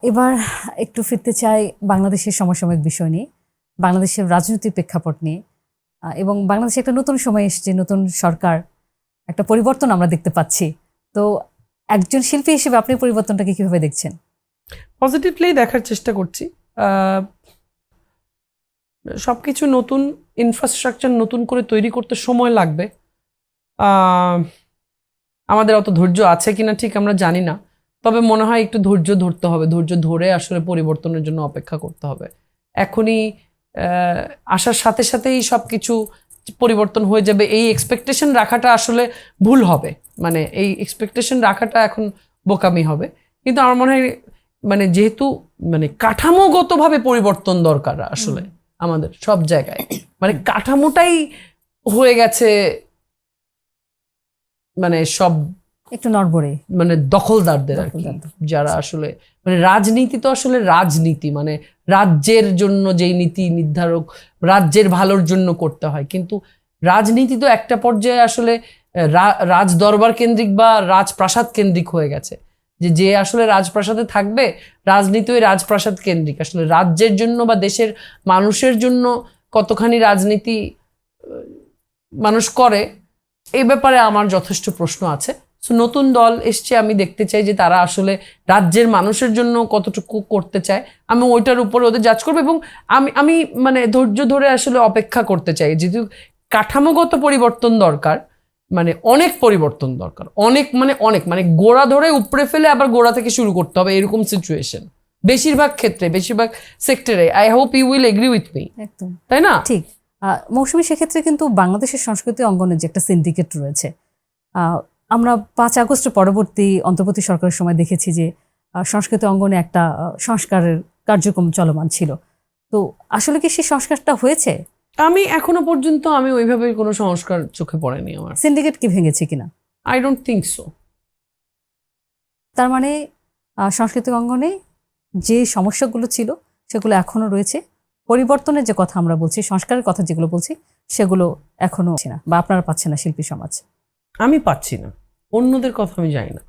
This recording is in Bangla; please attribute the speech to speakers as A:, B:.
A: এবার একটু ফিরতে চাই বাংলাদেশের সমসাময়িক বিষয় নিয়ে, বাংলাদেশের রাজনৈতিক প্রেক্ষাপট নিয়ে, এবং বাংলাদেশে একটা নতুন সময় এসেছে, নতুন সরকার, একটা পরিবর্তন আমরা দেখতে পাচ্ছি। তো একজন শিল্পী হিসেবে আপনি পরিবর্তনটাকে কিভাবে দেখছেন?
B: পজিটিভলি দেখার চেষ্টা করছি। সবকিছু নতুন, ইনফ্রাস্ট্রাকচার নতুন করে তৈরি করতে সময় লাগবে। আমাদের অত ধৈর্য আছে কিনা ঠিক আমরা জানি না, তবে মনে হয় একটু ধৈর্য ধরতে হবে, ধৈর্য ধরে আসলে পরিবর্তনের জন্য অপেক্ষা করতে হবে। এখনই আসার সাথে সাথেই সবকিছু পরিবর্তন হয়ে যাবে এই এক্সপেকটেশন রাখাটা আসলে ভুল হবে। মানে এই এক্সপেকটেশন রাখাটা এখন বোকামি হবে। কিন্তু আমার মনে হয় মানে যেহেতু মানে কাঠামোগতভাবে পরিবর্তন দরকার আসলে আমাদের সব জায়গায়, মানে কাঠামোটাই হয়ে গেছে মানে সব
A: একটু নড়বড়ে,
B: মানে দখলদারদের আর কি, যারা আসলে মানে রাজনীতি তো আসলে রাজনীতি মানে রাজ্যের জন্য যেই নীতি নির্ধারক রাজ্যের ভালোর জন্য করতে হয়, কিন্তু রাজনীতি তো একটা পর্যায়ে আসলে রাজ দরবার কেন্দ্রিক বা রাজপ্রাসাদ কেন্দ্রিক হয়ে গেছে। যে আসলে রাজপ্রাসাদে থাকবে, রাজনীতি ওই রাজপ্রাসাদ কেন্দ্রিক। আসলে রাজ্যের জন্য বা দেশের মানুষের জন্য কতখানি রাজনীতি মানুষ করে, এই ব্যাপারে আমার যথেষ্ট প্রশ্ন আছে। নতুন দল এসছে, আমি দেখতে চাই যে তারা আসলে রাজ্যের মানুষের জন্য কতটুকু করতে চায়, আমি ওইটার উপরে ওদের জাজ করবো। এবং আমি মানে ধৈর্য ধরে আসলে অপেক্ষা করতে চাই, যেহেতু কাঠামোগত পরিবর্তন দরকার, মানে অনেক পরিবর্তন দরকার, অনেক মানে গোড়া ধরে উপড়ে ফেলে আবার গোড়া থেকে শুরু করতে হবে, এরকম সিচুয়েশন বেশিরভাগ ক্ষেত্রে, বেশিরভাগ সেক্টরে। I hope you will agree with me,
A: একদম
B: তাই না?
A: ঠিক। মৌসুমী, সেক্ষেত্রে কিন্তু বাংলাদেশের সংস্কৃতি অঙ্গনে যে একটা সিন্ডিকেট রয়েছে, আমরা 5 আগস্ট পরবর্তী অন্তর্বর্তী সরকারের সময় দেখেছি যে সংস্কৃতি অঙ্গনে একটা সংস্কারের কার্যক্রম চলমান ছিল। তো আসলে কি সেই সংস্কারটা হয়েছে?
B: আমি এখনো পর্যন্ত আমি ওইভাবে কোনো সংস্কার চোখে পড়েনি আমার।
A: সিন্ডিকেট কি ভেঙেছে কিনা?
B: I don't think so.
A: তার মানে সাংস্কৃতিক অঙ্গনে যে সমস্যাগুলো ছিল সেগুলো এখনো রয়েছে, পরিবর্তনের যে কথা আমরা বলছি, সংস্কারের কথা যেগুলো বলছি, সেগুলো এখনো না, বা আপনারা পাচ্ছেন না শিল্পী সমাজ?
B: আমি পাচ্ছি না, অন্যদের কথা আমি জানি না।